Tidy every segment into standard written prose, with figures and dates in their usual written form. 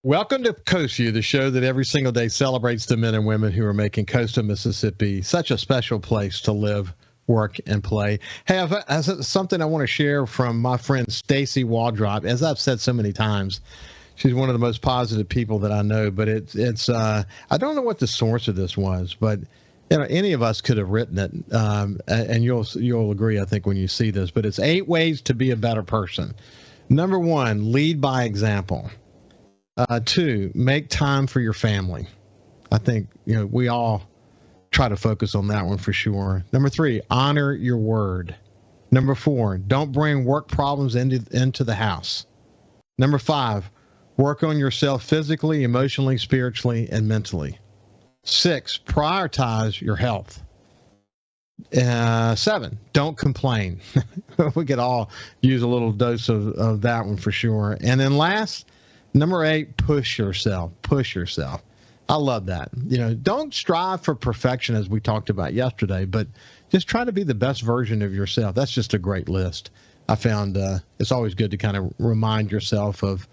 Welcome to Coast Vue, the show that every single day celebrates the men and women who are making coastal Mississippi such a special place to live, work, and play. Hey, I've something I want to share from my friend Stacy Waldrop. As I've said so many times, she's one of the most positive people that I know. But it's I don't know what the source of this was, but any of us could have written it, and you'll agree, I think, when you see this. But it's 8 ways to be a better person. Number 1, lead by example. 2, make time for your family. I think, we all try to focus on that one for sure. Number 3, honor your word. Number 4, don't bring work problems into the house. Number 5, work on yourself physically, emotionally, spiritually, and mentally. 6, prioritize your health. 7, don't complain. We could all use a little dose of that one for sure. And then last, number 8, push yourself. Push yourself. I love that. Don't strive for perfection as we talked about yesterday, but just try to be the best version of yourself. That's just a great list. I found it's always good to kind of remind yourself of,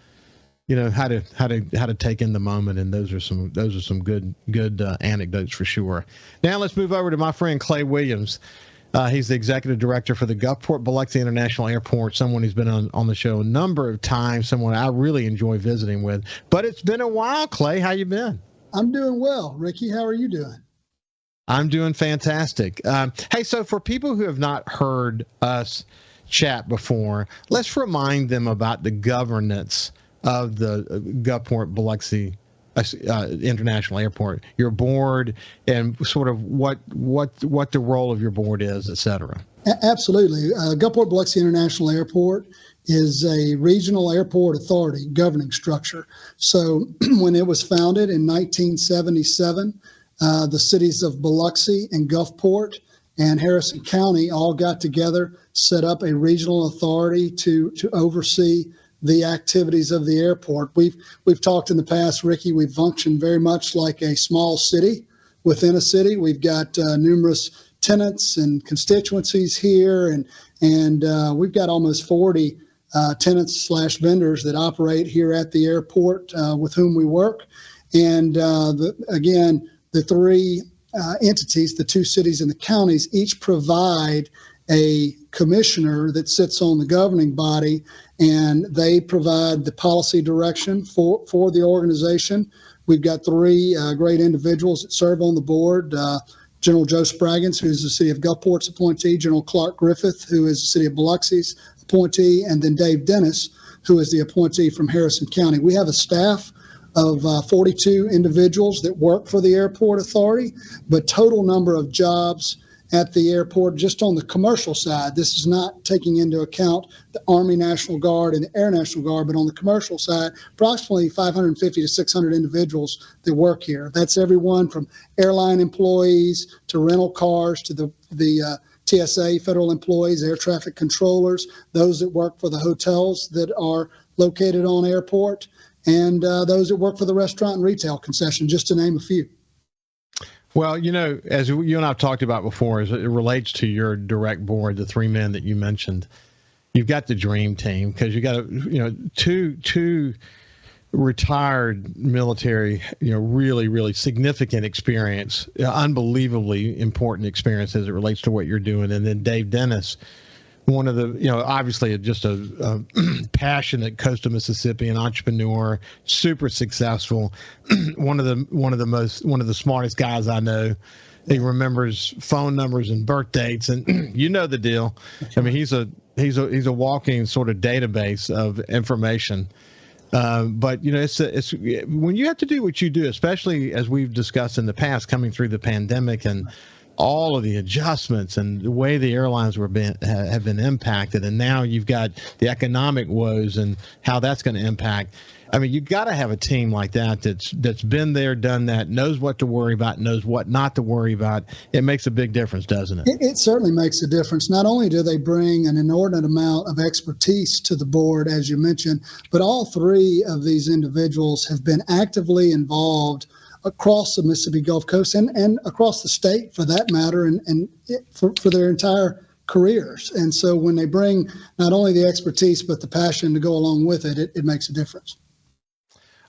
how to take in the moment, and those are some good anecdotes for sure. Now let's move over to my friend Clay Williams. He's the executive director for the Gulfport-Biloxi International Airport, someone who's been on the show a number of times, someone I really enjoy visiting with. But it's been a while, Clay. How you been? I'm doing well. Ricky, how are you doing? I'm doing fantastic. Hey, so for people who have not heard us chat before, let's remind them about the governance of the Gulfport-Biloxi International Airport, your board, and sort of what the role of your board is, et cetera. Absolutely. Gulfport-Biloxi International Airport is a regional airport authority governing structure. So when it was founded in 1977, the cities of Biloxi and Gulfport and Harrison County all got together, set up a regional authority to oversee the activities of the airport. We've talked in the past, Ricky, we've functioned very much like a small city within a city. We've got numerous tenants and constituencies here, and we've got almost 40 tenants / vendors that operate here at the airport with whom we work. And the 3 entities, the 2 cities and the counties, each provide a commissioner that sits on the governing body, and they provide the policy direction for the organization. We've got 3 great individuals that serve on the board. General Joe Spraggins, who's the City of Gulfport's appointee, General Clark Griffith, who is the City of Biloxi's appointee, and then Dave Dennis, who is the appointee from Harrison County. We have a staff of 42 individuals that work for the airport authority, but total number of jobs at the airport, just on the commercial side, this is not taking into account the Army National Guard and the Air National Guard, but on the commercial side, approximately 550 to 600 individuals that work here. That's everyone from airline employees to rental cars to the TSA federal employees, air traffic controllers, those that work for the hotels that are located on airport, and those that work for the restaurant and retail concession, just to name a few. Well, as you and I have talked about before, as it relates to your direct board, the 3 men that you mentioned, you've got the dream team because you got two retired military, really, really significant experience, unbelievably important experience as it relates to what you're doing. And then Dave Dennis, one of the, obviously just a passionate coastal Mississippi, an entrepreneur, super successful, one of the smartest guys I know. He remembers phone numbers and birth dates, and you know the deal. I mean, he's a walking sort of database of information. But it's when you have to do what you do, especially as we've discussed in the past, coming through the pandemic and all of the adjustments and the way the airlines have been impacted, and now you've got the economic woes and how that's going to impact. I mean, you've got to have a team like that's been there, done that, knows what to worry about, knows what not to worry about. It makes a big difference, doesn't it? It certainly makes a difference. Not only do they bring an inordinate amount of expertise to the board, as you mentioned, but all 3 of these individuals have been actively involved across the Mississippi Gulf Coast and across the state, for that matter, and for their entire careers. And so when they bring not only the expertise but the passion to go along with it, it makes a difference.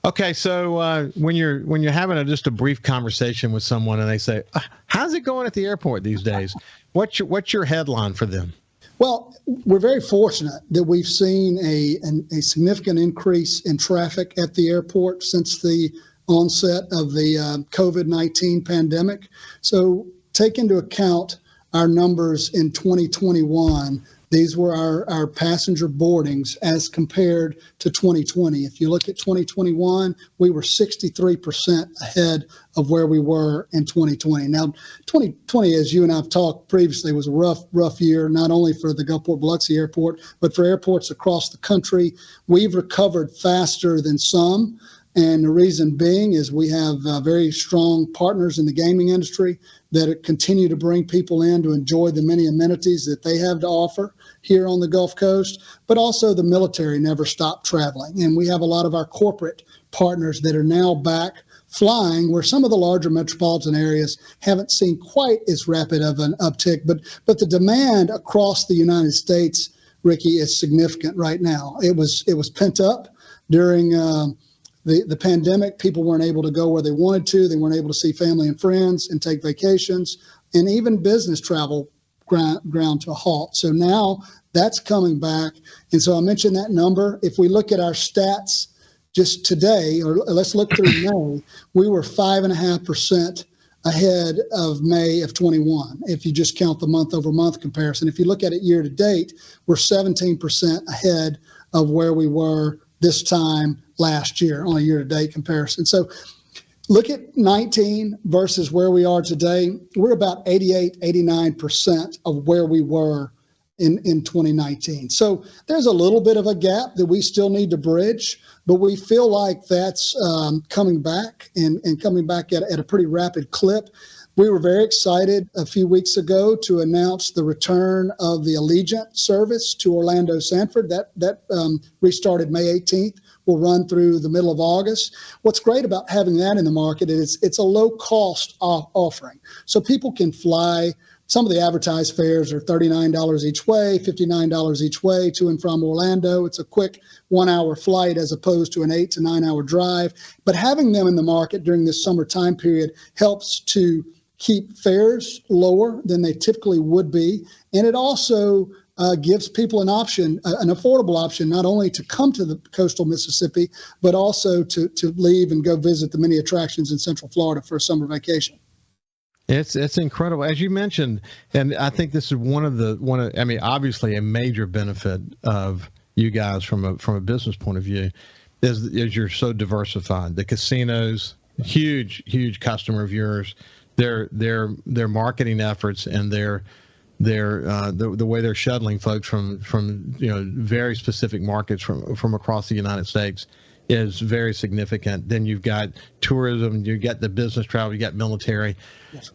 Okay, so when you're having just a brief conversation with someone and they say, "How's it going at the airport these days?" What's your headline for them? Well, we're very fortunate that we've seen a significant increase in traffic at the airport since the onset of the COVID-19 pandemic. So take into account our numbers in 2021. These were our passenger boardings as compared to 2020. If you look at 2021, we were 63% ahead of where we were in 2020. Now, 2020, as you and I've talked previously, was a rough year, not only for the Gulfport-Biloxi Airport, but for airports across the country. We've recovered faster than some. And the reason being is we have very strong partners in the gaming industry that continue to bring people in to enjoy the many amenities that they have to offer here on the Gulf Coast, but also the military never stopped traveling. And we have a lot of our corporate partners that are now back flying, where some of the larger metropolitan areas haven't seen quite as rapid of an uptick. But the demand across the United States, Ricky, is significant right now. It was pent up during the pandemic. People weren't able to go where they wanted to. They weren't able to see family and friends and take vacations, and even business travel ground to a halt. So now that's coming back. And so I mentioned that number. If we look at our stats just today, or let's look through May, we were 5.5% ahead of May of 21. If you just count the month over month comparison, if you look at it year to date, we're 17% ahead of where we were this time last year on a year-to-date comparison. So look at 19 versus where we are today. We're about 88-89% of where we were in 2019. So there's a little bit of a gap that we still need to bridge, but we feel like that's coming back and coming back at a pretty rapid clip. We were very excited a few weeks ago to announce the return of the Allegiant service to Orlando Sanford. That restarted May 18th. Will run through the middle of August. What's great about having that in the market is it's a low-cost offering. So people can fly. Some of the advertised fares are $39 each way, $59 each way to and from Orlando. It's a quick 1-hour flight as opposed to an 8 to 9 hour drive. But having them in the market during this summer time period helps to keep fares lower than they typically would be. And it also gives people an option, an affordable option, not only to come to the coastal Mississippi, but also to leave and go visit the many attractions in Central Florida for a summer vacation. It's incredible, as you mentioned, and I think this is one of obviously a major benefit of you guys from a business point of view is you're so diversified. The casinos, huge customer of yours, their marketing efforts and the way they're shuttling folks from very specific markets from across the United States is very significant. Then you've got tourism, you got the business travel, you got military. Yes.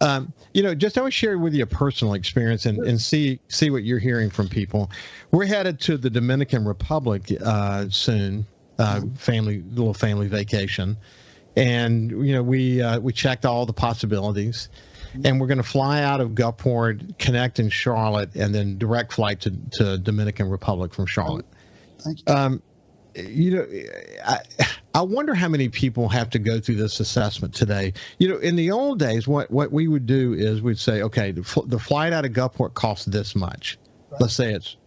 Just I want to share with you a personal experience and see what you're hearing from people. We're headed to the Dominican Republic soon, little family vacation, and we checked all the possibilities. And we're going to fly out of Gulfport, connect in Charlotte, and then direct flight to Dominican Republic from Charlotte. Thank you. I wonder how many people have to go through this assessment today. In the old days, what we would do is we'd say, okay, the flight out of Gulfport costs this much. Right. Let's say it's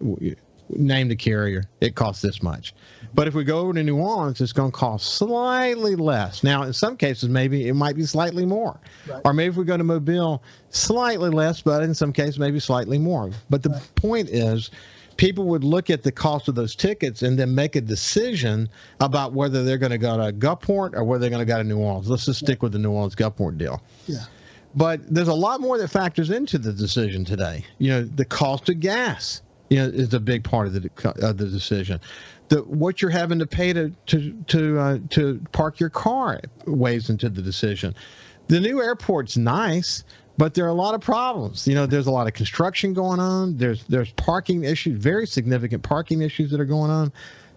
name the carrier, it costs this much. But if we go over to New Orleans, it's going to cost slightly less. Now, in some cases, maybe it might be slightly more. Right. Or maybe if we go to Mobile, slightly less, but in some cases, maybe slightly more. But the point is, people would look at the cost of those tickets and then make a decision about whether they're going to go to Gulfport or whether they're going to go to New Orleans. Let's just stick with the New Orleans Gulfport deal. Yeah. But there's a lot more that factors into the decision today. The cost of gas, is a big part of the decision. What you're having to pay to park your car weighs into the decision. The new airport's nice, but there are a lot of problems. There's a lot of construction going on. There's parking issues, very significant parking issues that are going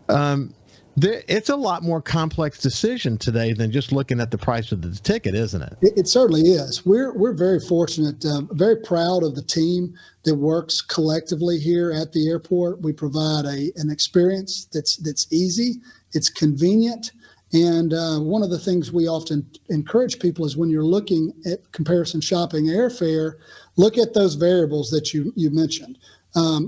on. It's a lot more complex decision today than just looking at the price of the ticket, isn't it? It certainly is. We're very fortunate, very proud of the team that works collectively here at the airport. We provide an experience that's easy, it's convenient, And one of the things we often encourage people is when you're looking at comparison shopping airfare, look at those variables that you mentioned.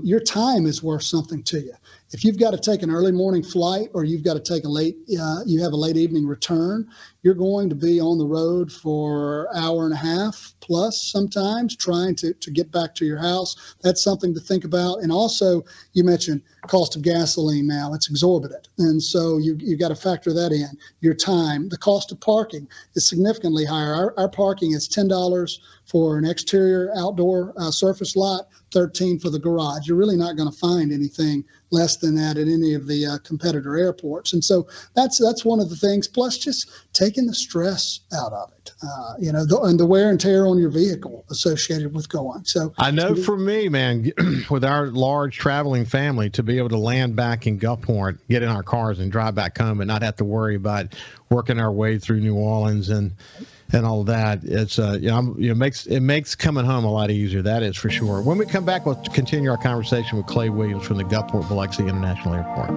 Your time is worth something to you. If you've got to take an early morning flight or you've got to take you have a late evening return, you're going to be on the road for an hour and a half plus sometimes trying to get back to your house. That's something to think about. And also, you mentioned cost of gasoline now. It's exorbitant. And so you got to factor that in. Your time, the cost of parking is significantly higher. Our parking is $10 for an exterior outdoor surface lot, $13 for the garage. You're really not going to find anything less than that at any of the competitor airports. And so that's one of the things, plus just taking the stress out of it, and the wear and tear on your vehicle associated with going. So I know for me, man, with our large traveling family, to be able to land back in Gulfport, get in our cars and drive back home and not have to worry about working our way through New Orleans and all that, it's it makes coming home a lot easier. That is for sure. When we come back, we'll continue our conversation with Clay Williams from the Gulfport-Biloxi International Airport.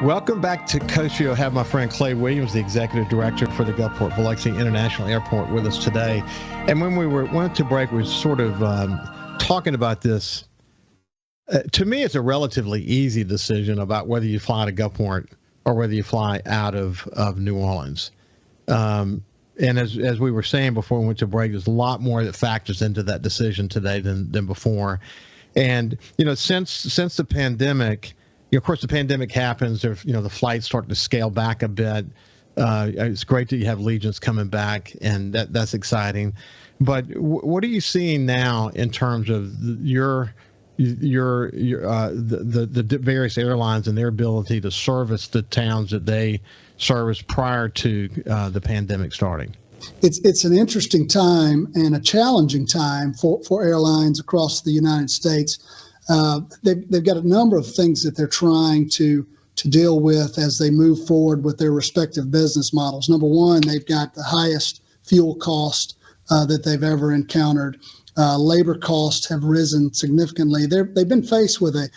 Welcome back to Coast Vue. I have my friend Clay Williams, the Executive Director for the Gulfport-Biloxi International Airport, with us today. And when we went to break, we were sort of talking about this. To me, it's a relatively easy decision about whether you fly to Gulfport or whether you fly out of New Orleans. And as we were saying before we went to break, there's a lot more that factors into that decision today than before. And, since the pandemic, of course, the pandemic happens, the flights start to scale back a bit. It's great that you have Allegiance coming back, and that's exciting. But what are you seeing now in terms of the various airlines and their ability to service the towns that they service prior to the pandemic starting? It's an interesting time and a challenging time for airlines across the United States. They've got a number of things that they're trying to deal with as they move forward with their respective business models. Number one, they've got the highest fuel cost that they've ever encountered. Labor costs have risen significantly. They've been faced with a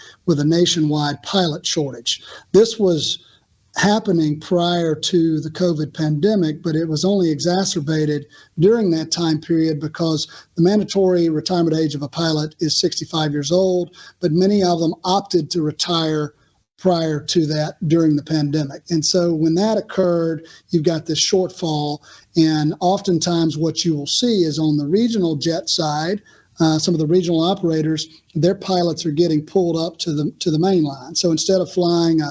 nationwide pilot shortage. This was happening prior to the COVID pandemic, but it was only exacerbated during that time period because the mandatory retirement age of a pilot is 65 years old, but many of them opted to retire prior to that during the pandemic. And so when that occurred, you've got this shortfall. And oftentimes what you will see is on the regional jet side, some of the regional operators, their pilots are getting pulled up to the main line. So instead of flying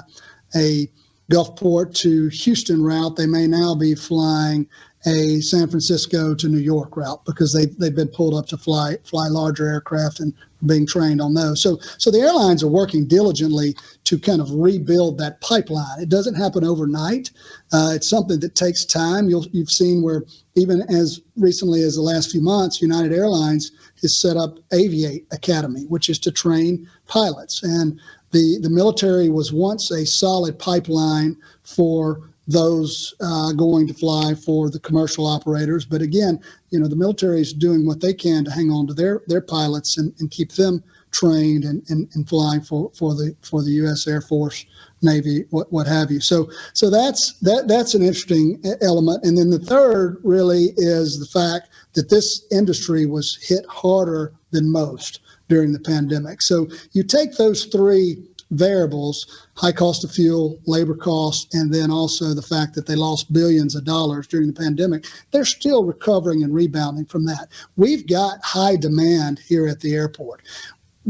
a Gulfport to Houston route, they may now be flying a San Francisco to New York route because they've been pulled up to fly larger aircraft and being trained on those. So the airlines are working diligently to kind of rebuild that pipeline. It doesn't happen overnight. It's something that takes time. You've seen where even as recently as the last few months, United Airlines has set up Aviate Academy, which is to train pilots. And the military was once a solid pipeline for those going to fly for the commercial operators. But again, the military is doing what they can to hang on to their pilots and keep them trained and flying for the U.S. Air Force, Navy, what have you. So that's an interesting element. And then the third really is the fact that this industry was hit harder than most during the pandemic. So you take those three variables, high cost of fuel, labor costs, and then also the fact that they lost billions of dollars during the pandemic, they're still recovering and rebounding from that. We've got high demand here at the airport.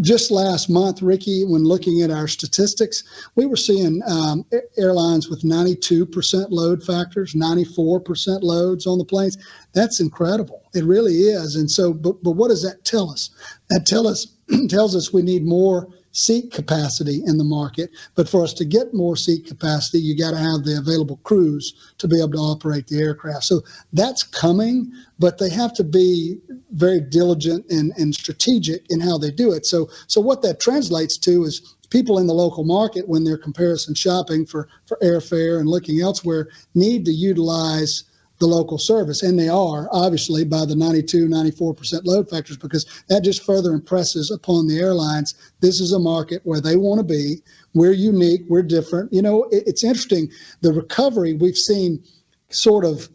Just last month, Ricky, when looking at our statistics, we were seeing airlines with 92% load factors, 94% loads on the planes. That's incredible. It really is. And so, but what does that tell us? That tells us we need more seat capacity in the market. But for us to get more seat capacity, you got to have the available crews to be able to operate the aircraft. So that's coming, but they have to be very diligent and strategic in how they do it. So what that translates to is people in the local market, when they're comparison shopping for airfare and looking elsewhere, need to utilize the local service. And they are, obviously, by the 92, 94% load factors, because that just further impresses upon the airlines, this is a market where they want to be. We're unique. We're different. It's interesting. The recovery we've seen, sort of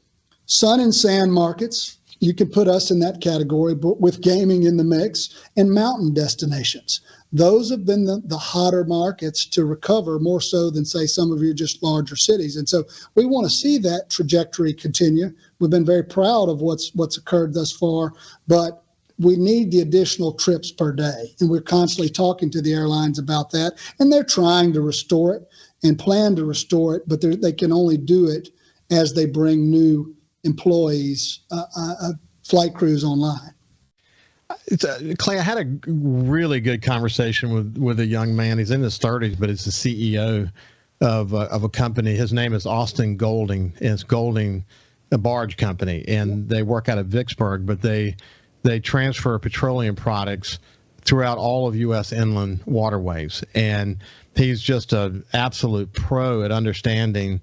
sun and sand markets, you can put us in that category, but with gaming in the mix, and mountain destinations. Those have been the hotter markets to recover, more so than, say, some of your just larger cities. And so we want to see that trajectory continue. We've been very proud of what's occurred thus far, but we need the additional trips per day. And we're constantly talking to the airlines about that. And they're trying to restore it and plan to restore it, but they can only do it as they bring new employees, flight crews online. Clay, I had a really good conversation with a young man. He's in his 30s, but he's the CEO of a company. His name is Austin Golding, and it's Golding, a barge company, and they work out of Vicksburg, but they transfer petroleum products throughout all of U.S. inland waterways. And he's just an absolute pro at understanding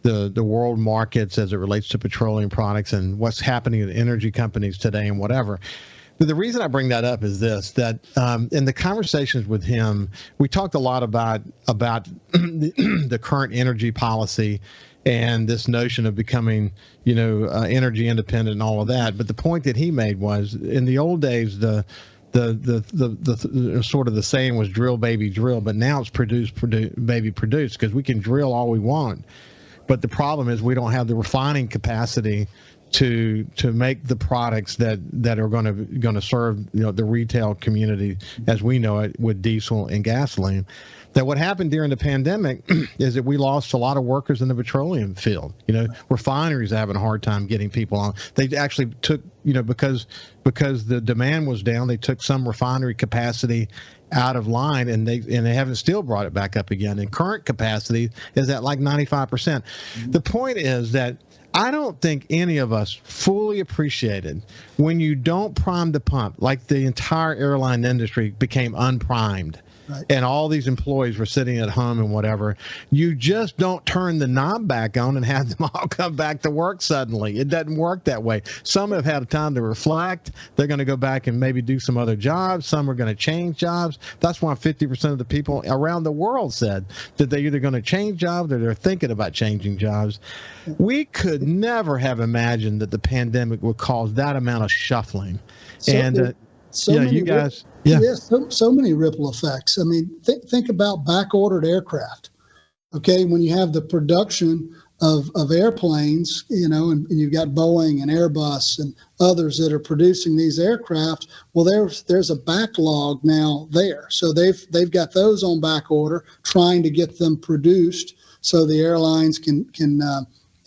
the world markets as it relates to petroleum products and what's happening to energy companies today and whatever. But the reason I bring that up is this, that in the conversations with him, we talked a lot about the current energy policy and this notion of becoming, energy independent and all of that. But the point that he made was, in the old days, the sort of the saying was drill, baby, drill, but now it's produce, baby, produce, because we can drill all we want. But the problem is we don't have the refining capacity to make the products that are going to serve the retail community as we know it with diesel and gasoline. That what happened during the pandemic is that we lost a lot of workers in the petroleum field. Refineries are having a hard time getting people on. They actually took, because the demand was down, they took some refinery capacity out of line, and they haven't still brought it back up again. And current capacity is at like 95%. Mm-hmm. The point is that I don't think any of us fully appreciated when you don't prime the pump, like the entire airline industry became unprimed. Right. And all these employees were sitting at home and whatever. You just don't turn the knob back on and have them all come back to work suddenly. It doesn't work that way. Some have had time to reflect. They're going to go back and maybe do some other jobs. Some are going to change jobs. That's why 50% of the people around the world said that they're either going to change jobs or they're thinking about changing jobs. We could never have imagined that the pandemic would cause that amount of shuffling. So many ripple effects. I mean, think about back-ordered aircraft. Okay, when you have the production of airplanes, and you've got Boeing and Airbus and others that are producing these aircraft. Well, there's a backlog now there. So they've got those on back order, trying to get them produced so the airlines can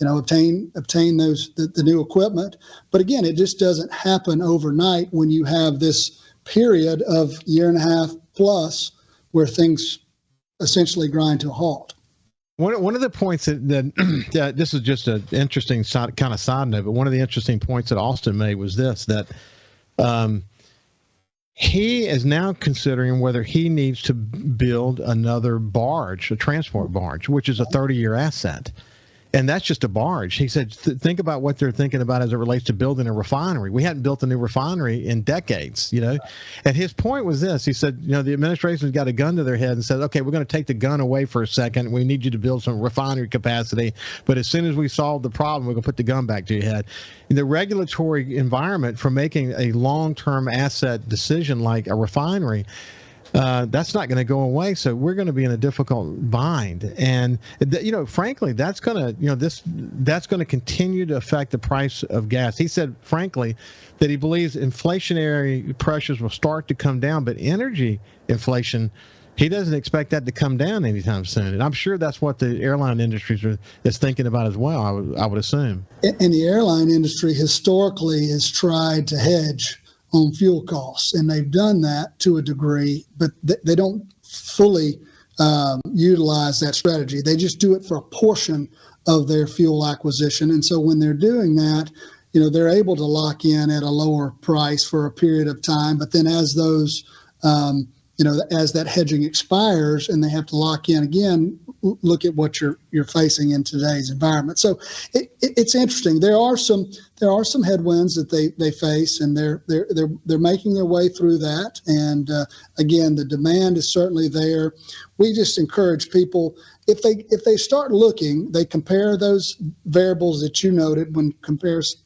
obtain the new equipment. But again, it just doesn't happen overnight when you have this period of year and a half plus where things essentially grind to a halt. One of the points that this is just an interesting kind of side note, but one of the interesting points that Austin made was this, that he is now considering whether he needs to build another barge, a transport barge, which is a 30-year asset. And that's just a barge. He said, think about what they're thinking about as it relates to building a refinery. We hadn't built a new refinery in decades, And his point was this. He said, the administration's got a gun to their head and said, okay, we're going to take the gun away for a second. We need you to build some refinery capacity. But as soon as we solve the problem, we're going to put the gun back to your head. The regulatory environment for making a long-term asset decision like a refinery, that's not going to go away. So we're going to be in a difficult bind. And, frankly, that's going to continue to affect the price of gas. He said, frankly, that he believes inflationary pressures will start to come down, but energy inflation, he doesn't expect that to come down anytime soon. And I'm sure that's what the airline industry is thinking about as well, I would assume. And the airline industry historically has tried to hedge on fuel costs, and they've done that to a degree, but they don't fully utilize that strategy. They just do it for a portion of their fuel acquisition. And so when they're doing that, they're able to lock in at a lower price for a period of time. But then as those as that hedging expires and they have to lock in again, look at what you're facing in today's environment. So it's interesting. There are some headwinds that they face, and they're making their way through that. And again, the demand is certainly there. We just encourage people, if they start looking, they compare those variables that you noted when comparison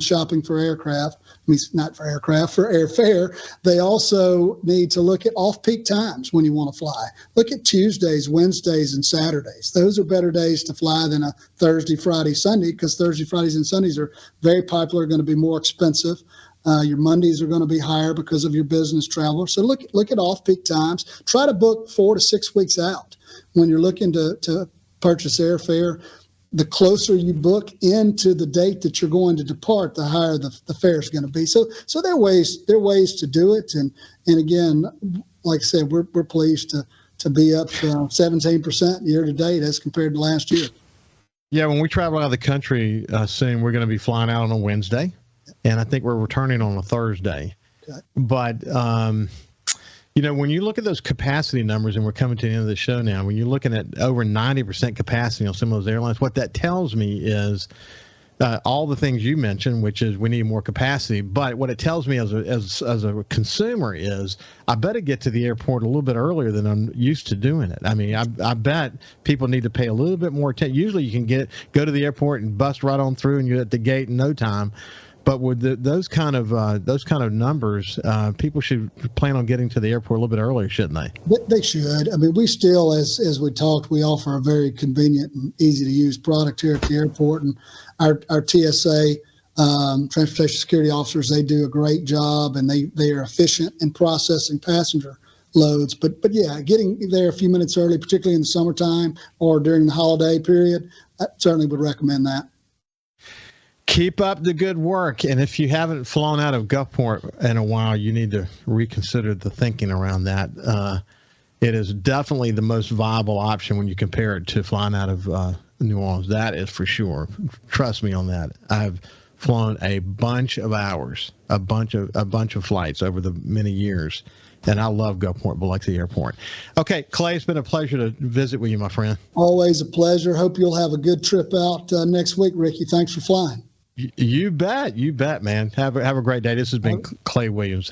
shopping for aircraft. I mean, not for aircraft, for airfare. They also need to look at off-peak times when you want to fly. Look at Tuesdays, Wednesdays, and Saturdays. Those are better days to fly than a Thursday, Friday, Sunday, because Thursday, Fridays, and Sundays are very popular, going to be more expensive. Your Mondays are going to be higher because of your business traveler. So look at off-peak times. Try to book 4 to 6 weeks out when you're looking to purchase airfare. The closer you book into the date that you're going to depart, the higher the fare is going to be. So there are ways to do it. And again, like I said, we're pleased to be up 17% year to date as compared to last year. Yeah, when we travel out of the country soon, we're going to be flying out on a Wednesday, and I think we're returning on a Thursday. Okay. But when you look at those capacity numbers, and we're coming to the end of the show now, when you're looking at over 90% capacity on some of those airlines, what that tells me is all the things you mentioned, which is we need more capacity. But what it tells me as a consumer is I better get to the airport a little bit earlier than I'm used to doing it. I mean, I bet people need to pay a little bit more attention. Usually you can go to the airport and bust right on through, and you're at the gate in no time. But with those kind of numbers, people should plan on getting to the airport a little bit earlier, shouldn't they? They should. I mean, we still, as we talked, we offer a very convenient and easy to use product here at the airport, and our TSA transportation security officers, they do a great job, and they are efficient in processing passenger loads. But yeah, getting there a few minutes early, particularly in the summertime or during the holiday period, I certainly would recommend that. Keep up the good work. And if you haven't flown out of Gulfport in a while, you need to reconsider the thinking around that. It is definitely the most viable option when you compare it to flying out of New Orleans. That is for sure. Trust me on that. I've flown a bunch of hours, a bunch of flights over the many years, and I love Gulfport-Biloxi Airport. Okay, Clay, it's been a pleasure to visit with you, my friend. Always a pleasure. Hope you'll have a good trip out next week, Ricky. Thanks for flying. You bet, man. Have a great day. This has been Clay Williams.